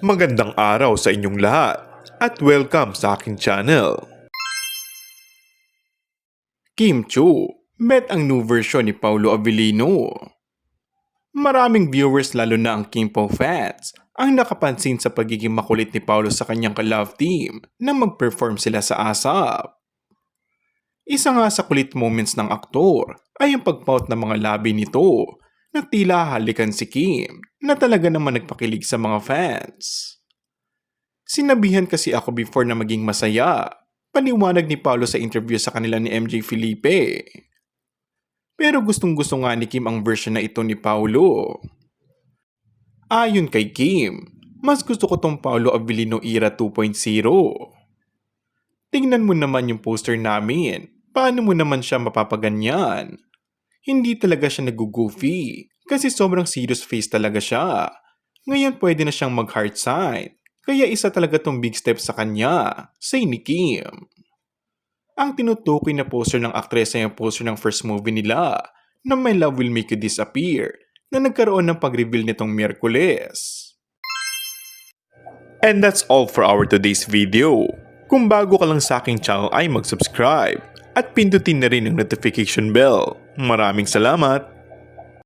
Magandang araw sa inyong lahat at welcome sa aking channel. Kim Chiu met ang new version ni Paulo Avellino. Maraming viewers lalo na ang Kim Pao fans ang nakapansin sa pagiging makulit ni Paulo sa kanyang ka-love team na mag-perform sila sa ASAP. Isa nga sa kulit moments ng aktor ay ang pagpout ng mga labi nito na tila halikan si Kim na talaga naman nagpakilig sa mga fans. Sinabihan kasi ako before na maging masaya, paliwanag ni Paulo sa interview sa kanila ni MJ Felipe. Pero gustong-gusto nga ni Kim ang version na ito ni Paulo. Ayon kay Kim, mas gusto ko tong Paulo Avellino era 2.0. Tingnan mo naman yung poster namin, paano mo naman siya mapapaganyan? Hindi talaga siya nag-goofy kasi sobrang serious face talaga siya. Ngayon pwede na siyang mag-heart sign, kaya isa talaga tong big step sa kanya, say ni Kim. Ang tinutukoy na poster ng aktresa ay ang poster ng first movie nila na My Love Will Make You Disappear na nagkaroon ng pag-reveal nitong Miyerkules. And that's all for our today's video. Kung bago ka lang sa aking channel ay mag-subscribe at pindutin na rin ang notification bell. Maraming salamat!